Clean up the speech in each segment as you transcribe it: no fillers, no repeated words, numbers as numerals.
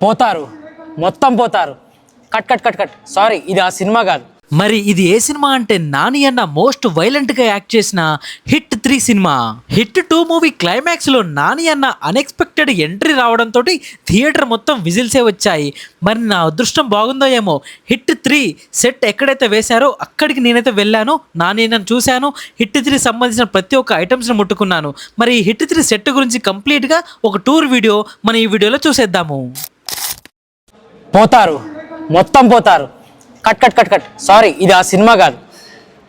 పోతారు, మొత్తం పోతారు. Cut cut cut cut. Sorry, ఇది ఆ సినిమా కాదు. మరి ఇది ఏ సినిమా అంటే నాని అన్న మోస్ట్ వైలెంట్ గా యాక్ట్ చేసిన hit 3 cinema. Hit 2 movie climax లో నాని అన్న అన్ఎక్స్పెక్టెడ్ ఎంట్రీ రావడంతో థియేటర్ మొత్తం విజిల్సే వచ్చాయి. మరి నా అదృష్టం బాగుందో ఏమో, హిట్ 3 సెట్ ఎక్కడైతే వేశారో అక్కడికి నేనైతే వెళ్ళాను, నాని అన్నను చూశాను, హిట్ 3 సంబంధించిన ప్రతి ఒక్క ఐటమ్స్ని ముట్టుకున్నాను. మరి ఈ హిట్ 3 సెట్ గురించి కంప్లీట్గా ఒక టూర్ వీడియో మన ఈ వీడియోలో చూసేద్దాము. పోతారు, మొత్తం పోతారు. Cut cut cut cut. Sorry, ఇది ఆ సినిమా కాదు.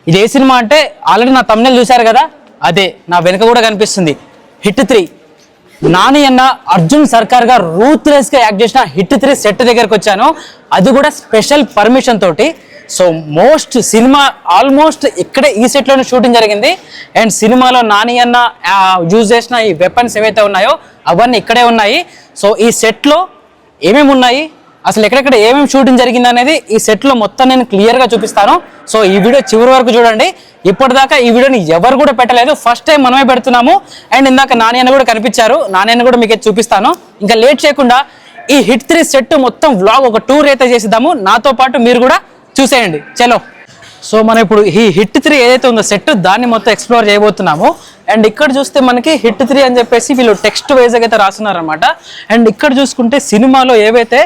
ఇది ఏ సినిమా అంటే ఆల్రెడీ నా తమ్ముళ్ళు చూశారు కదా, అదే నా వెనుక కూడా కనిపిస్తుంది. హిట్ 3 నాని అన్న అర్జున్ సర్కార్ గా రూత్లెస్ గా యాక్ట్ చేసిన హిట్ 3 సెట్ దగ్గరకు వచ్చాను. అది కూడా స్పెషల్ పర్మిషన్ తోటి. సో మోస్ట్ సినిమా ఆల్మోస్ట్ ఇక్కడే ఈ సెట్ లోనే షూటింగ్ జరిగింది. అండ్ సినిమాలో నాని అన్న యూజ్ చేసిన ఈ వెపన్స్ ఏవైతే ఉన్నాయో అవన్నీ ఇక్కడే ఉన్నాయి. సో ఈ సెట్ లో ఏమేమి ఉన్నాయి, అసలు ఎక్కడెక్కడ ఏమేమి షూటింగ్ జరిగింది అనేది ఈ సెట్లో మొత్తం నేను క్లియర్గా చూపిస్తాను. సో ఈ వీడియో చివరి వరకు చూడండి. ఇప్పటిదాకా ఈ వీడియోని ఎవరు కూడా పెట్టలేదు, ఫస్ట్ టైం మనమే పెడుతున్నాము. అండ్ ఇందాక నాని అన్న కూడా కనిపించారు, నాని అన్న కూడా మీకు చూపిస్తాను. ఇంకా లేట్ చేయకుండా ఈ హిట్ 3 సెట్ మొత్తం వ్లాగ్ ఒక టూర్ అయితే చేసిద్దాము. నాతో పాటు మీరు కూడా చూసేయండి, చలో. సో మనం ఇప్పుడు ఈ హిట్ 3 ఏదైతే ఉందో సెట్, దాన్ని మొత్తం ఎక్స్ప్లోర్ చేయబోతున్నాము. అండ్ ఇక్కడ చూస్తే మనకి హిట్ 3 అని చెప్పేసి వీళ్ళు టెక్స్ట్ వైజ్గా అయితే రాస్తున్నారనమాట. అండ్ ఇక్కడ చూసుకుంటే సినిమాలో ఏవైతే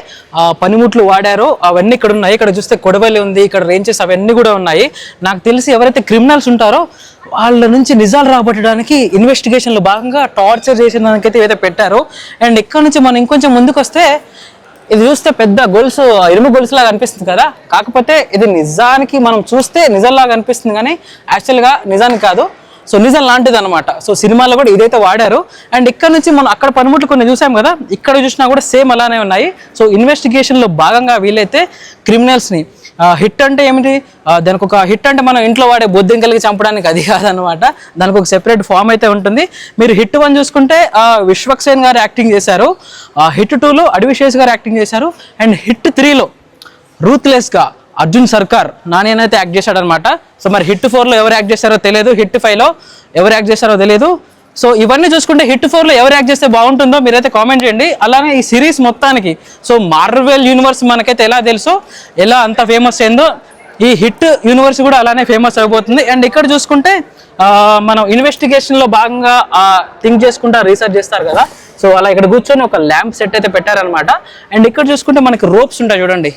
పనిముట్లు వాడారో అవన్నీ ఇక్కడ ఉన్నాయి. ఇక్కడ చూస్తే కొడవలి ఉంది, ఇక్కడ రేంజెస్ అవన్నీ కూడా ఉన్నాయి. నాకు తెలిసి ఎవరైతే క్రిమినల్స్ ఉంటారో వాళ్ళ నుంచి నిజాలు రాబట్టడానికి ఇన్వెస్టిగేషన్లో భాగంగా టార్చర్ చేసేదానికైతే ఏదైతే పెట్టారో. అండ్ ఇక్కడ నుంచి మనం ఇంకొంచెం ముందుకు వస్తే ఇది చూస్తే పెద్ద గొలుసు, ఇనుము గొలుసు లాగా అనిపిస్తుంది కదా, కాకపోతే ఇది నిజానికి మనం చూస్తే నిజంలాగా అనిపిస్తుంది కానీ యాక్చువల్గా నిజానికి కాదు. సో నిజం లాంటిది అనమాట. సో సినిమాలో కూడా ఇదైతే వాడారు. అండ్ ఇక్కడ నుంచి మనం అక్కడ పనిముట్లు కొన్ని చూసాం కదా, ఇక్కడ చూసినా కూడా సేమ్ అలానే ఉన్నాయి. సో ఇన్వెస్టిగేషన్లో భాగంగా వీళ్ళైతే క్రిమినల్స్ని హిట్ అంటే ఏమిటి, దానికి ఒక హిట్ అంటే మనం ఇంట్లో వాడే బొద్దింకలకి చంపడానికి అది కాదనమాట. దానికి ఒక సెపరేట్ ఫామ్ అయితే ఉంటుంది. మీరు హిట్ 1 చూసుకుంటే విశ్వక్సేన్ గారు యాక్టింగ్ చేశారు, హిట్ 2లో అడివిశేష్ గారు యాక్టింగ్ చేశారు, అండ్ హిట్ 3లో రూత్లెస్గా అర్జున్ సర్కార్ నాని అయితే యాక్ట్ చేశాడు అనమాట. సో మరి హిట్ 4లో ఎవరు యాక్ట్ చేశారో తెలియదు, హిట్ 5లో ఎవరు యాక్ట్ చేశారో తెలియదు. సో ఇవన్నీ చూసుకుంటే హిట్ 4లో ఎవరు యాక్ట్ చేస్తే బాగుంటుందో మీరైతే కామెంట్ చేయండి. అలానే ఈ సిరీస్ మొత్తానికి సో మార్వెల్ యూనివర్స్ మనకైతే ఎలా తెలుసో, ఎలా అంత ఫేమస్ అయిందో ఈ హిట్ యూనివర్స్ కూడా అలానే ఫేమస్ అయిపోతుంది. అండ్ ఇక్కడ చూసుకుంటే మనం ఇన్వెస్టిగేషన్లో భాగంగా థింక్ చేసుకుంటా రీసెర్చ్ చేస్తారు కదా, సో అలా ఇక్కడ కూర్చొని ఒక ల్యాంప్ సెట్ అయితే పెట్టారనమాట. అండ్ ఇక్కడ చూసుకుంటే మనకి రోప్స్ ఉంటాయి చూడండి.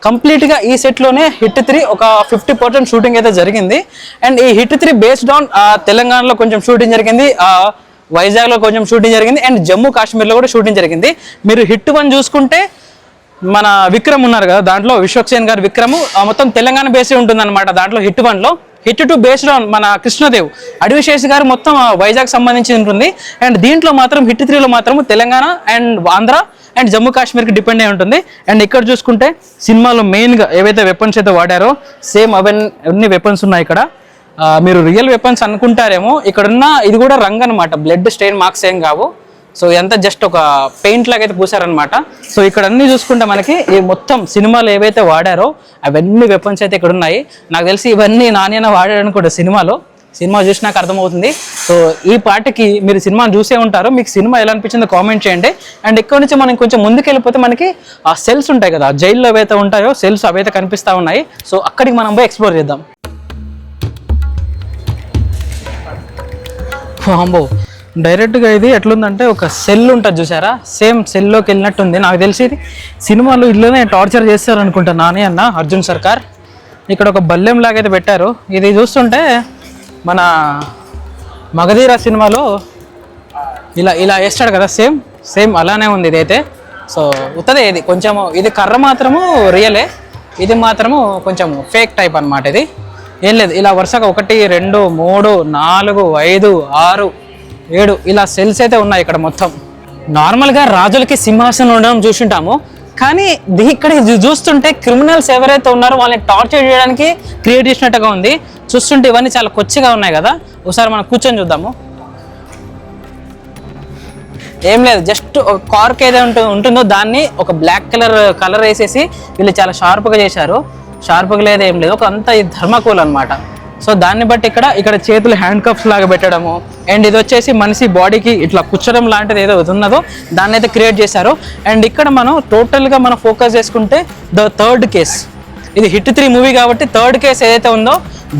కంప్లీట్గా ఈ సెట్లోనే హిట్ 3 ఒక 50% షూటింగ్ అయితే జరిగింది. అండ్ ఈ హిట్ 3 బేస్డ్ ఆన్ తెలంగాణలో కొంచెం షూటింగ్ జరిగింది, వైజాగ్లో కొంచెం షూటింగ్ జరిగింది, అండ్ జమ్మూ కాశ్మీర్లో కూడా షూటింగ్ జరిగింది. మీరు హిట్ 1 చూసుకుంటే మన విక్రమ్ ఉన్నారు కదా, దాంట్లో విశ్వక్సేన్ గారు విక్రమ్ మొత్తం తెలంగాణ బేసే ఉంటుంది అనమాట దాంట్లో హిట్ 1లో. హిట్ 2 బేస్డ్ ఆన్ మన కృష్ణదేవ్ అడివిశేష్ గారు మొత్తం వైజాగ్ సంబంధించి ఉంటుంది. అండ్ దీంట్లో మాత్రం హిట్ 3లో మాత్రం తెలంగాణ అండ్ ఆంధ్ర అండ్ జమ్మూ కాశ్మీర్కి డిపెండ్ అయి ఉంటుంది. అండ్ ఇక్కడ చూసుకుంటే సినిమాలో మెయిన్గా ఏవైతే వెపన్స్ అయితే వాడారో సేమ్ అవన్నీ వెపన్స్ ఉన్నాయి ఇక్కడ. మీరు రియల్ వెపన్స్ అనుకుంటారేమో, ఇక్కడున్న ఇది కూడా రంగు అనమాట, బ్లడ్ స్టెయిన్ మార్క్స్ ఏం కావు. సో ఎంత జస్ట్ ఒక పెయింట్ లాగా అయితే పూసారనమాట. సో ఇక్కడ అన్ని చూసుకుంటే మనకి ఈ మొత్తం సినిమాలో ఏవైతే వాడారో అవన్నీ వెపన్స్ అయితే ఇక్కడ ఉన్నాయి. నాకు తెలిసి ఇవన్నీ నాని వాడాడు అనుకుంటా సినిమా చూసి నాకు అర్థమవుతుంది. సో ఈ పాటకి మీరు సినిమాను చూసే ఉంటారు, మీకు సినిమా ఎలా అనిపించిందో కామెంట్ చేయండి. అండ్ ఇక్కడ నుంచి మనం కొంచెం ముందుకు వెళ్ళిపోతే మనకి ఆ సెల్స్ ఉంటాయి కదా, జైల్లో ఏవైతే ఉంటాయో సెల్స్ అవైతే కనిపిస్తూ ఉన్నాయి. సో అక్కడికి మనం పోయి ఎక్స్ప్లోర్ చేద్దాం. అమ్మో, డైరెక్ట్గా ఇది ఎట్లుందంటే ఒక సెల్ ఉంటుంది చూసారా, సేమ్ సెల్లోకి వెళ్ళినట్టుంది. నాకు తెలిసి ఇది సినిమాలో ఇల్లునే టార్చర్ చేస్తారు అనుకుంటా నాని అన్న అర్జున్ సర్కార్. ఇక్కడ ఒక బల్లెం లాగైతే పెట్టారు. ఇది చూస్తుంటే మన మగధీర సినిమాలో ఇలా వేస్తాడు కదా, సేమ్ అలానే ఉంది ఇదైతే. సో ఉత్తదే ఇది కొంచెము, ఇది కర్ర మాత్రము రియలే, ఇది మాత్రము కొంచెం ఫేక్ టైప్ అనమాట. ఇది ఏం లేదు, ఇలా వరుసగా 1 2 3 4 5 6 7 ఇలా సెల్స్ అయితే ఉన్నాయి ఇక్కడ మొత్తం. నార్మల్గా రాజులకి సింహాసనం ఉండడం చూసుంటాము, కానీ ఇక్కడ చూస్తుంటే క్రిమినల్స్ ఎవరైతే ఉన్నారో వాళ్ళని టార్చర్ చేయడానికి క్రియేట్ చేసినట్టుగా ఉంది. చూస్తుంటే ఇవన్నీ చాలా కొచ్చిగా ఉన్నాయి కదా, ఒకసారి మనం కూర్చొని చూద్దాము. ఏం లేదు, జస్ట్ కార్క్ ఏదైతే ఉంటుందో దాన్ని ఒక బ్లాక్ కలర్ వేసేసి వీళ్ళు చాలా షార్ప్గా చేశారు. షార్ప్గా లేదు ఏం లేదు, ఒక అంతా ఇది ధర్మకోల్ అనమాట. సో దాన్ని బట్టి ఇక్కడ చేతులు హ్యాండ్ కప్స్ లాగా పెట్టడము, అండ్ ఇది వచ్చేసి మనిషి బాడీకి ఇట్లా కూర్చోడం లాంటిది ఏదో ఉన్నదో దాన్ని అయితే క్రియేట్ చేశారు. అండ్ ఇక్కడ మనం టోటల్గా మనం ఫోకస్ చేసుకుంటే ద థర్డ్ కేస్, ఇది హిట్ 3 మూవీ కాబట్టి థర్డ్ కేస్ ఏదైతే ఉందో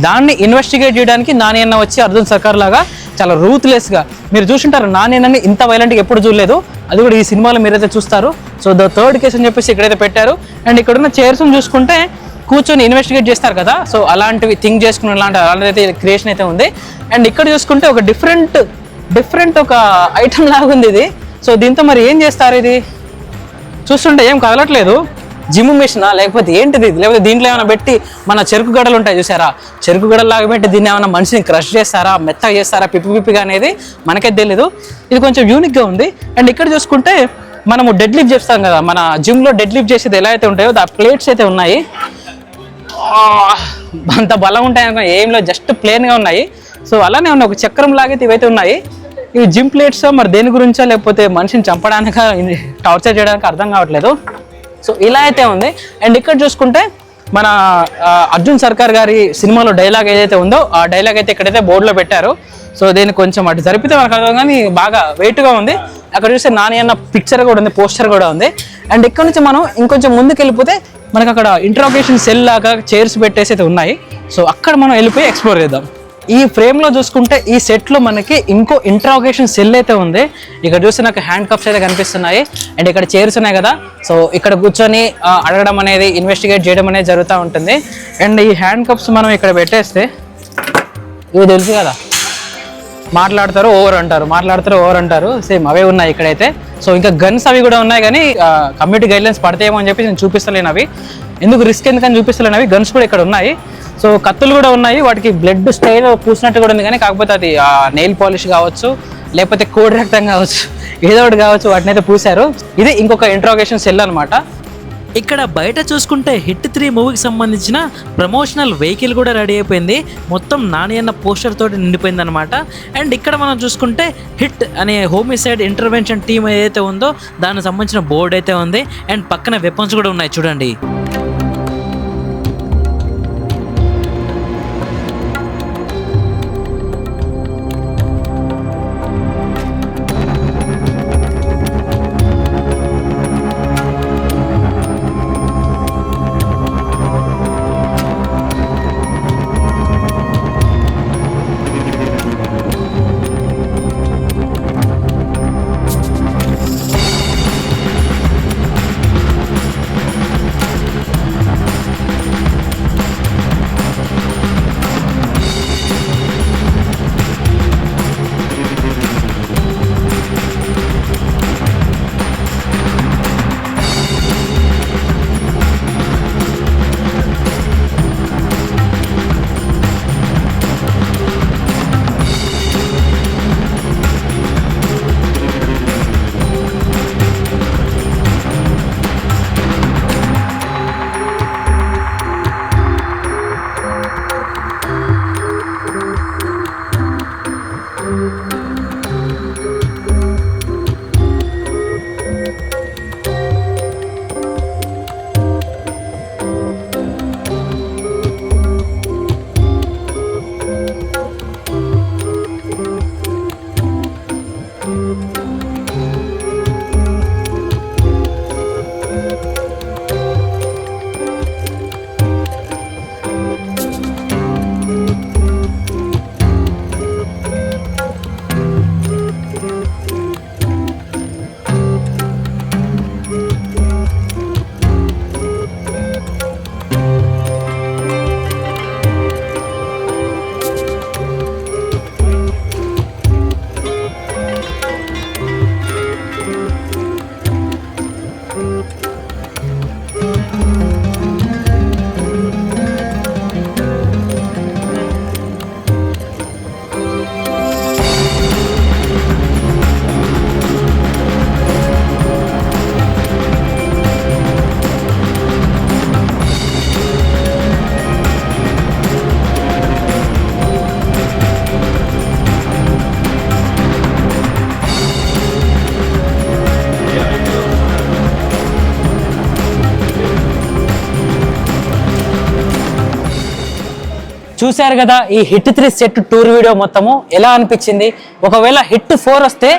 దాన్ని ఇన్వెస్టిగేట్ చేయడానికి నాని అన్న వచ్చి అర్జున్ సర్కార్ లాగా చాలా రూత్లెస్గా, మీరు చూసుంటారు నాని అన్నని ఇంత వైలెంట్గా ఎప్పుడు చూడలేదు, అది కూడా ఈ సినిమాలో మీరైతే చూస్తారు. సో ద థర్డ్ కేస్ అని చెప్పేసి ఇక్కడైతే పెట్టారు. అండ్ ఇక్కడున్న చైర్స్ని చూసుకుంటే కూర్చొని ఇన్వెస్టిగేట్ చేస్తారు కదా, సో అలాంటివి థింక్ చేసుకుని అలాంటిదైతే క్రియేషన్ అయితే ఉంది. అండ్ ఇక్కడ చూసుకుంటే ఒక డిఫరెంట్ ఒక ఐటమ్ లాగా ఉంది ఇది. సో దీంతో మరి ఏం చేస్తారు, ఇది చూస్తుంటే ఏం కదలట్లేదు, జిమ్ మిషనా లేకపోతే ఏంటిది, లేకపోతే దీంట్లో ఏమైనా పెట్టి మన చెరుకు గడలు ఉంటాయి చూసారా, చెరుకు గడలాగా పెట్టి దీన్ని ఏమైనా మనిషిని క్రష్ చేస్తారా, మెత్తగా చేస్తారా, పిప్పిగా అనేది మనకే తెలియదు. ఇది కొంచెం యూనిక్గా ఉంది. అండ్ ఇక్కడ చూసుకుంటే మనము డెడ్ లిఫ్ట్ చేస్తాం కదా, మన జిమ్లో డెడ్ లిఫ్ట్ చేసేది ఎలా అయితే ఉంటాయో ఆ ప్లేట్స్ అయితే ఉన్నాయి. అంత బలం ఉంటాయి అనుకో, ఏంలో జస్ట్ ప్లేన్గా ఉన్నాయి. సో అలానే ఉన్నాయి, ఒక చక్రం లాగైతే ఇవైతే ఉన్నాయి. ఇవి జిమ్ ప్లేట్స్ మరి దేని గురించో లేకపోతే మనిషిని చంపడానికి టార్చర్ చేయడానికి అర్థం కావట్లేదు. సో ఇలా అయితే ఉంది. అండ్ ఇక్కడ చూసుకుంటే మన అర్జున్ సర్కార్ గారి సినిమాలో డైలాగ్ ఏదైతే ఉందో ఆ డైలాగ్ అయితే ఇక్కడైతే బోర్డులో పెట్టారు. సో దీన్ని కొంచెం అటు జరిపితే మనకు అర్థం, కానీ బాగా వెయిట్గా ఉంది. అక్కడ చూస్తే నాని అన్న పిక్చర్ కూడా ఉంది, పోస్టర్ కూడా ఉంది. అండ్ ఇక్కడ నుంచి మనం ఇంకొంచెం ముందుకు వెళ్ళిపోతే మనకు అక్కడ ఇంట్రాగేషన్ సెల్ లాగా చైర్స్ పెట్టేసి అయితే ఉన్నాయి. సో అక్కడ మనం వెళ్ళిపోయి ఎక్స్ప్లోర్ చేద్దాం. ఈ ఫ్రేమ్లో చూసుకుంటే ఈ సెట్లో మనకి ఇంకో ఇంట్రాగేషన్ సెల్ అయితే ఉంది. ఇక్కడ చూస్తే నాకు హ్యాండ్ కప్స్ అయితే కనిపిస్తున్నాయి. అండ్ ఇక్కడ చైర్స్ ఉన్నాయి కదా, సో ఇక్కడ కూర్చొని అడగడం అనేది, ఇన్వెస్టిగేట్ చేయడం అనేది జరుగుతూ ఉంటుంది. అండ్ ఈ హ్యాండ్ కప్స్ మనం ఇక్కడ పెట్టేస్తే ఇవి తెలుసు కదా, మాట్లాడతారు ఓవర్ అంటారు, సేమ్ అవే ఉన్నాయి ఇక్కడైతే. సో ఇంకా గన్స్ అవి కూడా ఉన్నాయి, కానీ కమ్యూనిటీ గైడ్లైన్స్ పడతాయేమో అని చెప్పి నేను చూపిస్తలేను అవి, ఎందుకు రిస్క్ ఎందుకని చూపిస్తలేను. అవి గన్స్ కూడా ఇక్కడ ఉన్నాయి. సో కత్తులు కూడా ఉన్నాయి, వాటికి బ్లడ్ స్టైల్ పూసినట్టు కూడా ఉంది, కానీ కాకపోతే అది నెయిల్ పాలిష్ కావచ్చు లేకపోతే కోడి రక్తం కావచ్చు, ఏదో ఒకటి కావచ్చు, వాటిని అయితే పూసారు. ఇది ఇంకొక ఇంట్రాగేషన్ సెల్ అనమాట. ఇక్కడ బయట చూసుకుంటే హిట్ 3 మూవీకి సంబంధించిన ప్రమోషనల్ వెహికల్ కూడా రెడీ అయిపోయింది, మొత్తం నాని అన్న పోస్టర్ తోటి నిండిపోయింది అనమాట. అండ్ ఇక్కడ మనం చూసుకుంటే హిట్ అనే హోమిసైడ్ ఇంటర్వెన్షన్ టీమ్ ఏదైతే ఉందో దానికి సంబంధించిన బోర్డు అయితే ఉంది. అండ్ పక్కన వెపన్స్ కూడా ఉన్నాయి చూడండి. చూశారు కదా ఈ హిట్ 3 సెట్ టూర్ వీడియో మొత్తము ఎలా అనిపించింది. ఒకవేళ హిట్ 4 వస్తే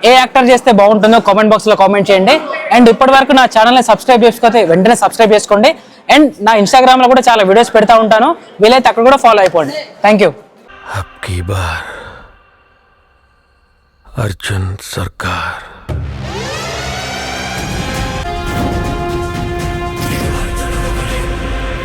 ఏ యాక్టర్ చేస్తే బాగుంటుందో కామెంట్ బాక్స్లో కామెంట్ చేయండి. అండ్ ఇప్పటి వరకు నా ఛానల్ని సబ్స్క్రైబ్ చేసుకోతే వెంటనే సబ్స్క్రైబ్ చేసుకోండి. అండ్ నా ఇన్స్టాగ్రామ్లో కూడా చాలా వీడియోస్ పెడతా ఉంటాను, వీలైతే అక్కడ కూడా ఫాలో అయిపోండి. Thank you. అబ్కీ బార్ అర్జున్ సర్కార్.